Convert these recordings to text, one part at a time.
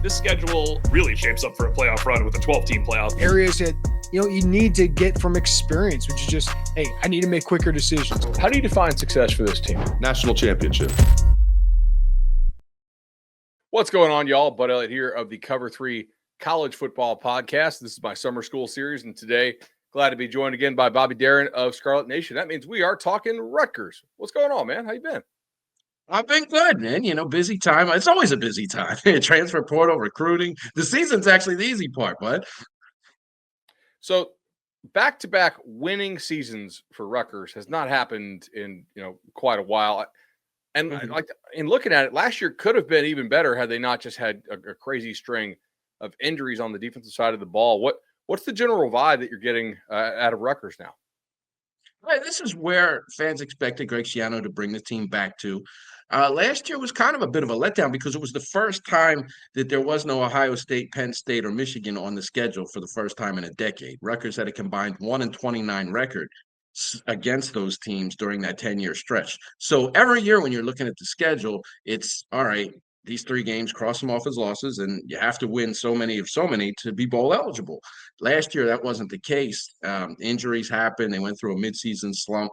this schedule really shapes up for a playoff run with a 12-team playoff. Areas that, you need to get from experience, which is just, hey, I need to make quicker decisions. How do you define success for this team? National championship. What's going on, y'all? Bud Elliott here of the Cover 3 College Football Podcast. This is my summer school series, and today, glad to be joined again by Bobby Deren of Scarlet Nation. That means we are talking Rutgers. What's going on, man? How you been? I've been good, man. Busy time. It's always a busy time. Transfer portal, recruiting. The season's actually the easy part, bud. So, back-to-back winning seasons for Rutgers has not happened in quite a while. And in looking at it, last year could have been even better had they not just had a crazy string of injuries on the defensive side of the ball. What's the general vibe that you're getting out of Rutgers now? Right, this is where fans expected Greg Schiano to bring the team back to. Last year was kind of a bit of a letdown because it was the first time that there was no Ohio State, Penn State, or Michigan on the schedule for the first time in a decade. Rutgers had a combined 1-29 record against those teams during that 10-year stretch. So every year when you're looking at the schedule, it's all right, these 3 games, cross them off as losses, and you have to win so many to be bowl eligible. Last year, that wasn't the case. Injuries happened. They went through a midseason slump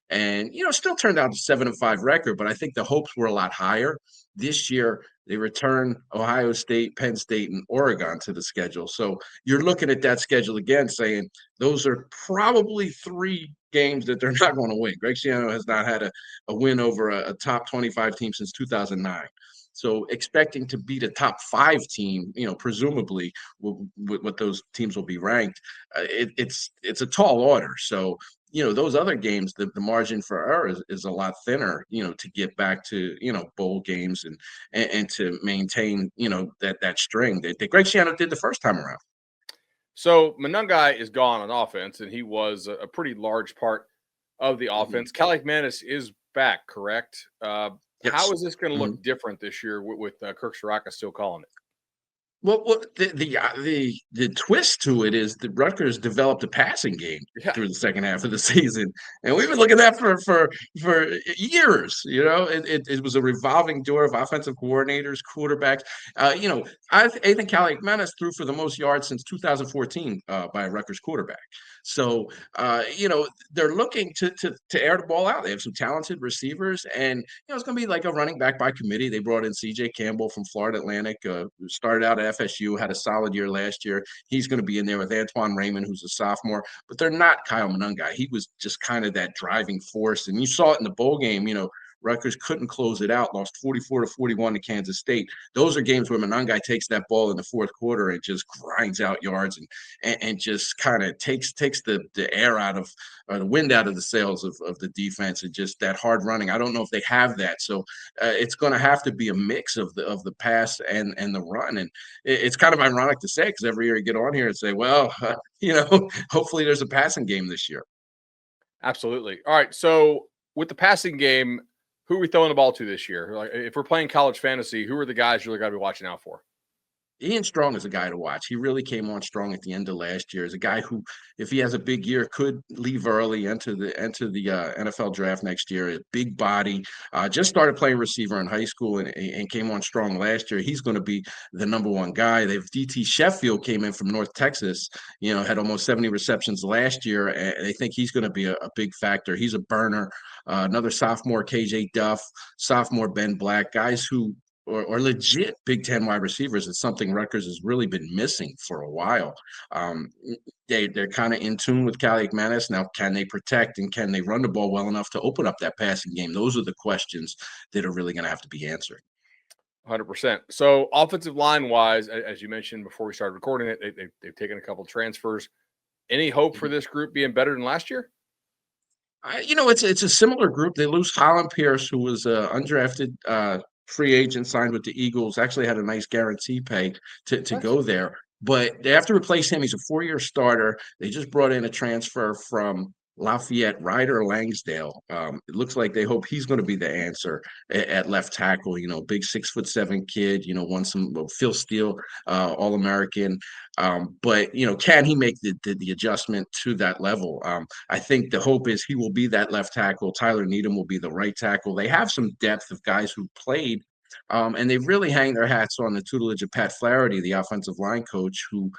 and, still turned out a 7-5 record, but I think the hopes were a lot higher. This year, they return Ohio State, Penn State, and Oregon to the schedule. So you're looking at that schedule again saying those are probably 3 games that they're not going to win. Greg Schiano has not had a win over a top 25 team since 2009. So expecting to beat a top 5 team, presumably what those teams will be ranked, it's a tall order. So, those other games, the margin for error is a lot thinner, to get back to, bowl games and to maintain, that string that Greg Schiano did the first time around. So Monungai is gone on offense, and he was a pretty large part of the offense. Kanell and Bud is back, correct? Yes. How is this going to look different this year with Kirk Ciarrocca still calling it? Well, the twist to it is that Rutgers developed a passing game through the second half of the season, and we've been looking at that for years. It was a revolving door of offensive coordinators, quarterbacks. I think Kanell and Bud threw for the most yards since 2014 by a Rutgers quarterback. So they're looking to air the ball out. They have some talented receivers, and it's going to be like a running back by committee. They brought in C.J. Campbell from Florida Atlantic, who started out at FSU, had a solid year last year. He's going to be in there with Antoine Raymond, who's a sophomore, but they're not Kyle Monungai. He was just kind of that driving force, and you saw it in the bowl game. Rutgers couldn't close it out, lost 44-41 to Kansas State. Those are games where Monungai takes that ball in the fourth quarter and just grinds out yards and just kind of takes the air out of the wind out of the sails of the defense, and just that hard running. I don't know if they have that. So it's going to have to be a mix of the pass and the run. And it's kind of ironic to say, because every year you get on here and say, well, hopefully there's a passing game this year. Absolutely. All right. So with the passing game, who are we throwing the ball to this year? Like, if we're playing college fantasy, who are the guys you're got to be watching out for? Ian Strong is a guy to watch. He really came on strong at the end of last year. He's a guy who, if he has a big year, could leave early, enter the NFL draft next year. A big body, just started playing receiver in high school and came on strong last year. He's going to be the number 1 guy. They've DT Sheffield came in from North Texas, had almost 70 receptions last year, and they think he's going to be a big factor. He's a burner. Another sophomore, KJ Duff, sophomore Ben Black, guys who or legit Big Ten wide receivers is something Rutgers has really been missing for a while. They're kind of in tune with Kanell and Bud. Now, can they protect and can they run the ball well enough to open up that passing game? Those are the questions that are really going to have to be answered. 100%. So offensive line wise, as you mentioned before we started recording it, they've taken a couple of transfers. Any hope for this group being better than last year? It's a similar group. They lose Holland Pierce, who was undrafted free agent, signed with the Eagles, actually had a nice guarantee pay to go there. But they have to replace him. He's a 4-year starter. They just brought in a transfer from Lafayette, Ryder Langsdale. It looks like they hope he's going to be the answer at left tackle. Big 6'7" kid. Won some Phil Steele, All-American. But can he make the adjustment to that level? I think the hope is he will be that left tackle. Tyler Needham will be the right tackle. They have some depth of guys who played And they really hang their hats on the tutelage of Pat Flaherty, the offensive line coach, who,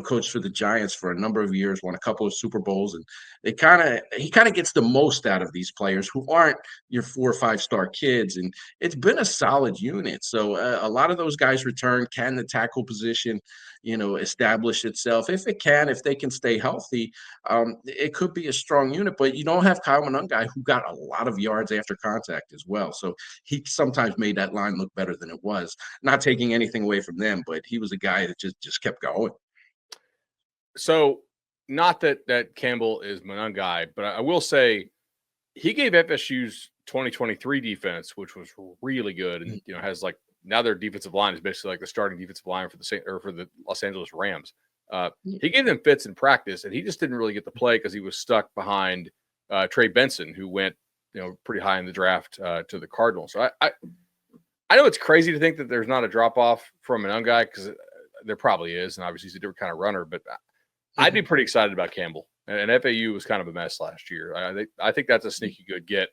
coached for the Giants for a number of years, won a couple of Super Bowls, and he kind of gets the most out of these players who aren't your 4 or 5 star kids. And it's been a solid unit. So a lot of those guys return. Can the tackle position, establish itself? If it can, if they can stay healthy, it could be a strong unit. But you don't have Kyle Monangai, who got a lot of yards after contact as well. So he sometimes made that line look better than it was. Not taking anything away from them, but he was a guy that just kept going. So not that Campbell is Monangai, but I will say he gave FSU's 2023 defense, which was really good, and has now their defensive line is basically like the starting defensive line for the Los Angeles Rams. He gave them fits in practice, and he just didn't really get to play because he was stuck behind Trey Benson, who went pretty high in the draft to the Cardinals. So I know it's crazy to think that there's not a drop off from Monangai, because there probably is, and obviously he's a different kind of runner. But I'd be pretty excited about Campbell. And FAU was kind of a mess last year. I think that's a sneaky good get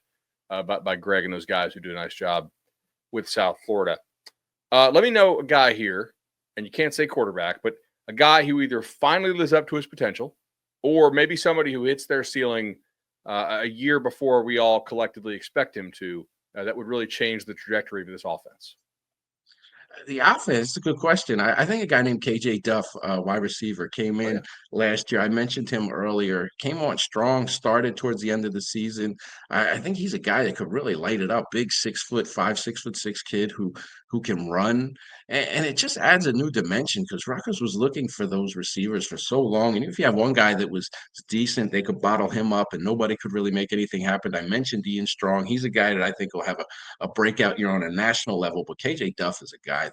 by Greg and those guys who do a nice job with South Florida. Let me know a guy here, and you can't say quarterback, but a guy who either finally lives up to his potential, or maybe somebody who hits their ceiling a year before we all collectively expect him to, that would really change the trajectory of this offense. The offense, it's a good question. I think a guy named KJ Duff, wide receiver, came in last year. I mentioned him earlier. Came on strong, started towards the end of the season. I think he's a guy that could really light it up. Big 6'5", 6'6" kid who can run. And it just adds a new dimension, because Rutgers was looking for those receivers for so long. And if you have one guy that was decent, they could bottle him up and nobody could really make anything happen. I mentioned Ian Strong. He's a guy that I think will have a breakout year on a national level. But KJ Duff is a guy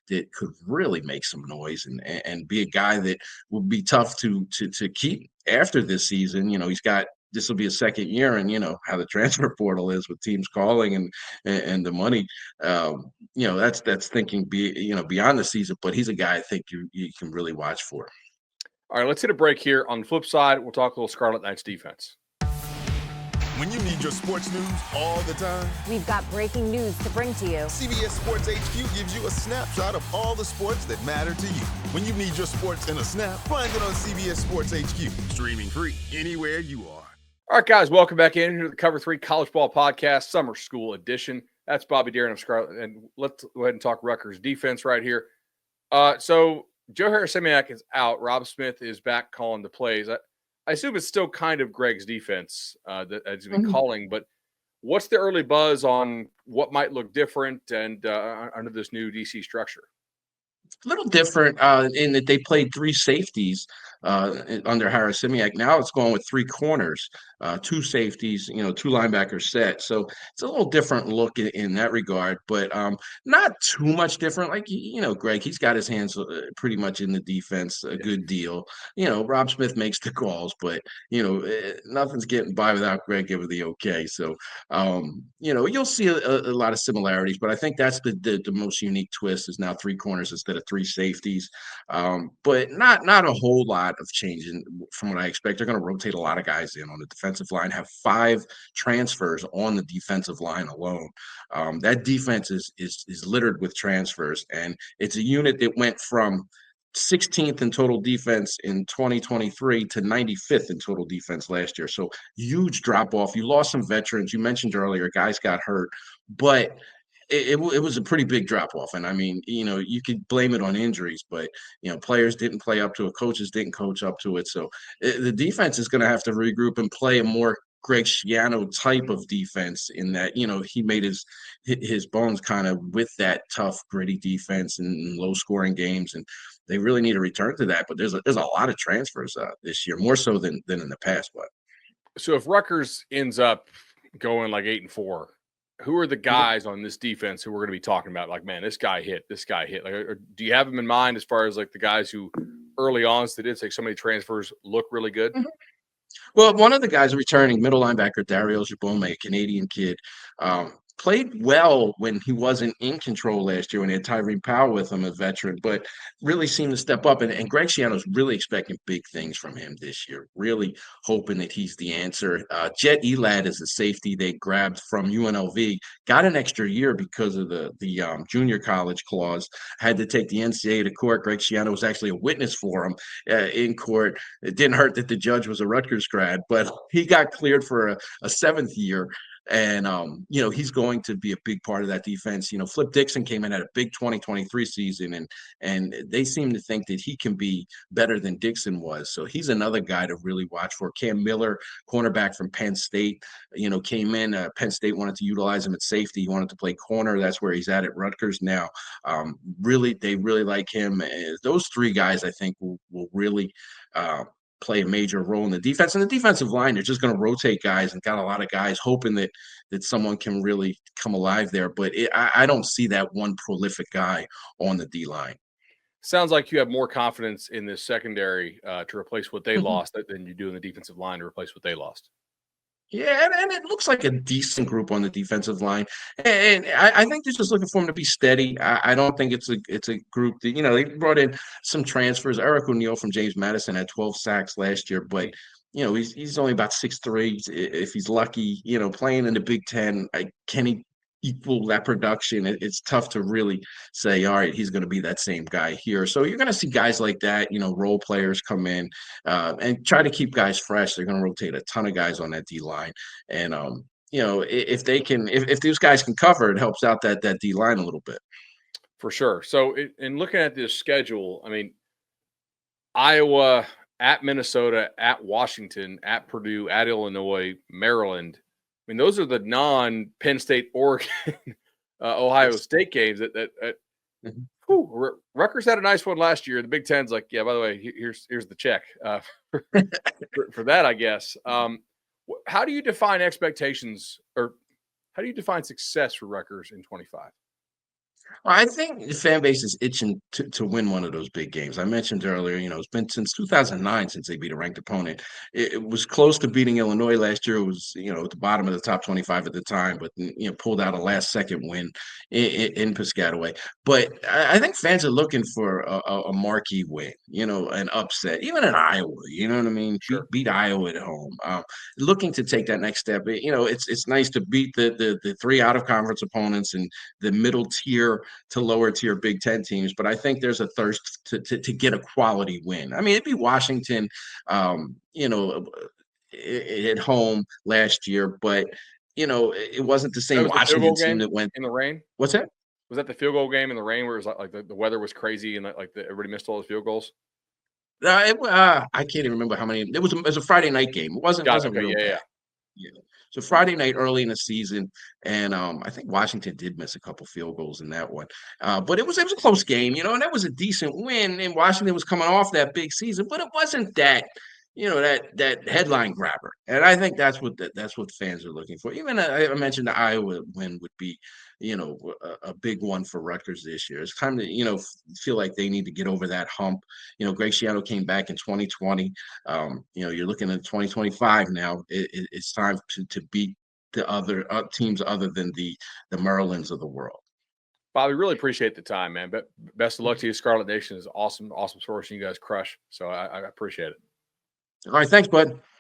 that could really make some noise and be a guy that would be tough to keep after this season. This will be a second year, and how the transfer portal is with teams calling and the money. That's thinking beyond the season. But he's a guy I think you can really watch for. All right, let's hit a break here. On the flip side, we'll talk a little Scarlet Knights defense. When you need your sports news all the time, we've got breaking news to bring to you. CBS Sports HQ gives you a snapshot of all the sports that matter to you. When you need your sports in a snap, find it on CBS Sports HQ, streaming free anywhere you are. All right, guys, welcome back in to the Cover 3 College Ball Podcast, Summer School Edition. That's Bobby Deren of Scarlet, and let's go ahead and talk Rutgers defense right here. So Joe Harris-Semiak is out. Rob Smith is back calling the plays. I assume it's still kind of Greg's defense that he's been calling, but what's the early buzz on what might look different and under this new DC structure? A little different in that they played 3 safeties under Harris-Semiak. Now it's going with 3 corners, 2 safeties, 2 linebackers set. So it's a little different look in that regard, but not too much different. Like, Greg, he's got his hands pretty much in the defense a good deal. Rob Smith makes the calls, but, nothing's getting by without Greg giving the okay. So, you'll see a lot of similarities, but I think that's the most unique twist is now 3 corners instead of 3 safeties. But not a whole lot of change from what I expect. They're going to rotate a lot of guys in on the defensive line, have 5 transfers on the defensive line alone. That defense is littered with transfers, and it's a unit that went from 16th in total defense in 2023 to 95th in total defense last year. So huge drop off. You lost some veterans. You mentioned earlier, guys got hurt, but it was a pretty big drop off. And I mean, you could blame it on injuries, but, players didn't play up to it. Coaches didn't coach up to it. So the defense is going to have to regroup and play a more Greg Schiano type of defense in that, he made his bones kind of with that tough, gritty defense and low scoring games. And they really need to return to that. But there's a lot of transfers this year, more so than in the past. But so if Rutgers ends up going like 8-4, who are the guys on this defense who we're going to be talking about? Like, man, this guy hit. Like, do you have them in mind as far as like the guys who early on, they did take so many transfers, look really good? Mm-hmm. Well, one of the guys returning, middle linebacker Dario Jabome, a Canadian kid, played well when he wasn't in control last year when they had Tyree Powell with him, a veteran, but really seemed to step up. And Greg Schiano's really expecting big things from him this year, really hoping that he's the answer. Jet Elad is a safety they grabbed from UNLV, got an extra year because of the junior college clause, had to take the NCAA to court. Greg Schiano was actually a witness for him in court. It didn't hurt that the judge was a Rutgers grad, but he got cleared for a seventh year. And, he's going to be a big part of that defense. Flip Dixon came in at a big 2023 season, and they seem to think that he can be better than Dixon was. So he's another guy to really watch for. Cam Miller, cornerback from Penn State, came in. Penn State wanted to utilize him at safety. He wanted to play corner. That's where he's at Rutgers now. They really like him. Those three guys, I think, will really play a major role in the defense. And the defensive line, they're just going to rotate guys and got a lot of guys hoping that someone can really come alive there. But I don't see that one prolific guy on the D-line. Sounds like you have more confidence in this secondary to replace what they lost than you do in the defensive line to replace what they lost. Yeah, and it looks like a decent group on the defensive line, and I think they're just looking for him to be steady. I don't think it's a group that they brought in some transfers. Eric O'Neal from James Madison had 12 sacks last year, but he's only about 6'3". If he's lucky, playing in the Big Ten, can he equal that production? It's tough to really say, all right, he's going to be that same guy here. So you're going to see guys like that, role players come in and try to keep guys fresh. They're going to rotate a ton of guys on that D line. And, if they can, if these guys can cover, it helps out that D line a little bit. For sure. So in looking at this schedule, I mean, Iowa, at Minnesota, at Washington, at Purdue, at Illinois, Maryland. I mean, those are the non-Penn State, Oregon, Ohio State games. Rutgers had a nice one last year. The Big Ten's like, yeah, by the way, here's the check for that, I guess. How do you define expectations, or how do you define success for Rutgers in 25? Well, I think the fan base is itching to win one of those big games. I mentioned earlier, it's been since 2009 since they beat a ranked opponent. It was close to beating Illinois last year. It was, at the bottom of the top 25 at the time, but, pulled out a last-second win in Piscataway. But I think fans are looking for a marquee win, an upset, even in Iowa, you know what I mean? Sure. Beat Iowa at home. Looking to take that next step. It's nice to beat the three out-of-conference opponents and the middle tier to lower tier Big Ten teams, but I think there's a thirst to get a quality win. I mean, it'd be Washington, at home last year, but it wasn't the same Washington team that went in the rain. What's that? Was that the field goal game in the rain where it was like the weather was crazy and everybody missed all those field goals? I can't even remember how many. It was a Friday night game. It wasn't real bad. Yeah. So Friday night early in the season, and I think Washington did miss a couple field goals in that one. But it was a close game, and that was a decent win. And Washington was coming off that big season, but it wasn't that, that headline grabber. And I think that's what fans are looking for. Even I mentioned the Iowa win would be, a big one for Rutgers this year. It's time to, feel like they need to get over that hump. Greg Schiano came back in 2020. You're looking at 2025 now. It's time to beat the other teams other than the Marylands of the world. Bobby, really appreciate the time, man. But best of luck to you. Scarlet Nation is awesome source, and you guys crush. So I appreciate it. All right. Thanks, bud.